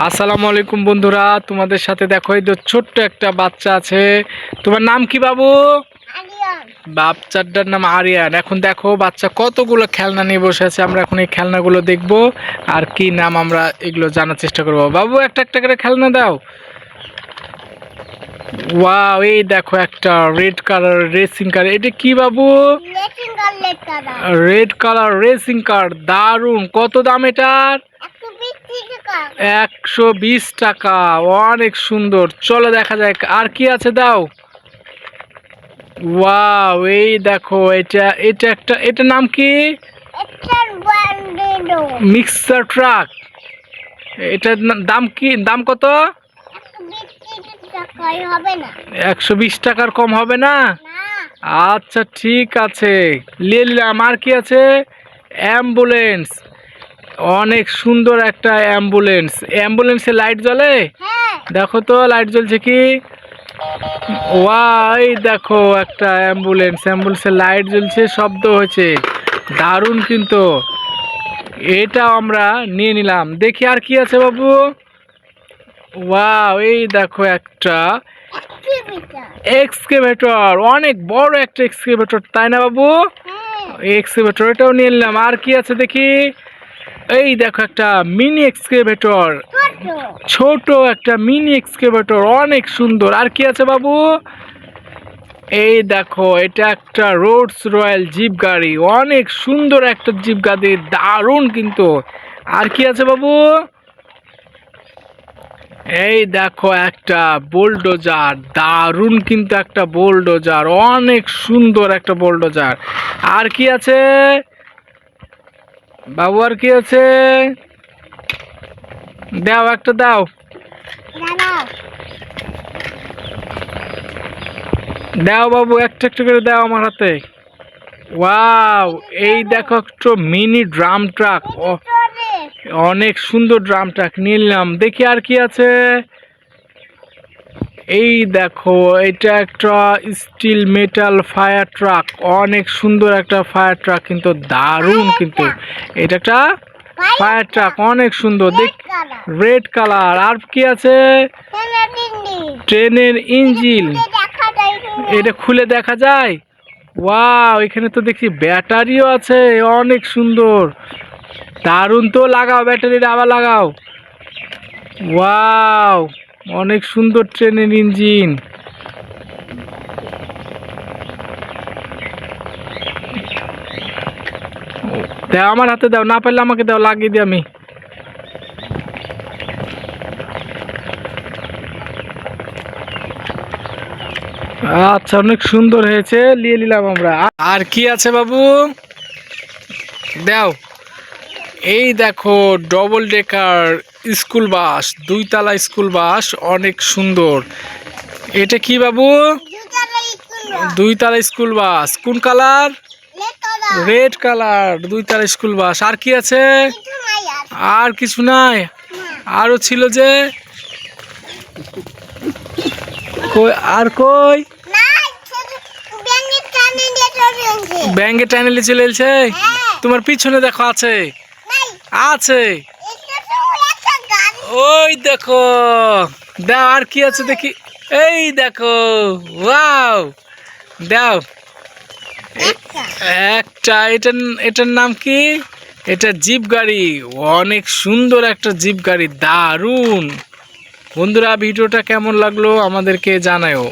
আসসালামু আলাইকুম বন্ধুরা, তোমাদের সাথে দেখো এই তো ছোট্ট একটা বাচ্চা আছে। তোমার নাম কি বাবু? আরিয়ান। বাচ্চাটার নাম আরিয়ান। এখন দেখো বাচ্চা কতগুলো খেলনা নিয়ে বসে আছে। আমরা এখন এই খেলনাগুলো দেখব আর কি নাম আমরা এগুলো জানার চেষ্টা করবো। বাবু একটা একটা করে খেলনা দাও। ওয়াও, এই দেখো একটা রেড কালার রেসিং কার। এটা কি বাবু? লেটিং কার লেট কারা রেড কালার রেসিং কার, দারুন। কত দাম এটার? 120 টাকা। 120 টাকা। অনেক সুন্দর, চলো দেখা যাক আর কি আছে, দাও। ওয়াও, এই দেখো এটা এটা একটা, এটার নাম কি? একটা ব্যান্ডেডো। Mixer truck. এটার দাম কি? দাম কত? 120 টাকায় হবে না। 120 টাকার কম হবে না? না। আচ্ছা ঠিক আছে, নিয়ে নিলাম। আর কি আছে? অ্যাম্বুলেন্স। অনেক সুন্দর একটা অ্যাম্বুলেন্স। অ্যাম্বুলেন্সে লাইট জ্বলে? হ্যাঁ। দেখো তো লাইট জ্বলছে কি। ওয়াও, এই দেখো একটা অ্যাম্বুলেন্স, অ্যাম্বুলেন্সের লাইট জ্বলছে, শব্দ হয়েছে, দারুণ কিন্তু। এটাও আমরা নিয়ে নিলাম। দেখি আর কি আছে বাবু। ওয়াও, এই দেখো একটা এক্সিবিটার। এক্সকেভেটর, অনেক বড় একটা এক্সকেভেটর, তাই না বাবু? হ্যাঁ। এক্সকেভেটর, এটাও নিয়ে নিলাম। আর কি আছে দেখি। এই দেখো একটা মিনি এক্সকেভেটর, ছোট। ছোট একটা মিনি এক্সকেভেটর, অনেক সুন্দর। আর কি আছে বাবু? এই দেখো এটা একটা রোডস রয়্যাল জিপ গাড়ি, অনেক সুন্দর একটা জিপ গাড়ি, দারুণ কিন্তু। আর কি আছে বাবু? এই দেখো একটা বোলডোজার, দারুণ কিন্তু একটা বোলডোজার, অনেক সুন্দর একটা বোলডোজার। আর কি আছে বাবু? আর কি আছে? দাও একটা, দাও দাঁড়াও। দাও বাবু, একটা একটা করে দাও আমার হাতে। ওয়াও, এই দেখো একটা মিনি ড্রাম ট্রাক, চলে। অনেক সুন্দর ড্রাম ট্রাক নিলাম। দেখি আর কি আছে। এই দেখো এটা একটা স্টিল মেটাল ফায়ার ট্রাক, অনেক সুন্দর একটা ফায়ার ট্রাক কিন্তু, দারুণ কিন্তু। এটা একটা ফায়ার ট্রাক, অনেক সুন্দর দেখ, রেড কালার। আর কি আছে? ট্রেনের ইঞ্জিন। এটা খুলে দেখা যায়? ওয়াও, এখানে তো দেখি ব্যাটারিও আছে, অনেক সুন্দর, দারুণ তো। লাগাও ব্যাটারিটা, আবার লাগাও। ওয়াও, অনেক সুন্দর ট্রেনের ইঞ্জিন। দাও আমার হাতে, দাও, না পারলে আমাকে দাও, লাগিয়ে দিই আমি। আচ্ছা, অনেক সুন্দর হয়েছে, নিয়ে নিলাম আমরা। আর কি আছে বাবু? দাও। এই দেখো ডবল ডেকার স্কুল বাস, 2 তলা স্কুল বাস, অনেক সুন্দর। এটা কি বাবু? 2 তলা স্কুল বাস, কোন কালার? রেড কালার, 2 তলা স্কুল বাস। আর কি আছে? আর কিছু নাই? আরো ছিল যে, কই আর কই? ব্যাঙ্গে টানেলে চলে এলছে। তোমার পিছনে দেখো আছে, আছে, ওই দেখো। দাও আর কি আছে দেখি। এই দেখো, ওয়াও, দাও একটা। এটার নাম কি? এটা জিপ গাড়ি, অনেক সুন্দর একটা জিপ গাড়ি, দারুণ। বন্ধুরা, ভিডিওটা কেমন লাগলো আমাদেরকে জানাও।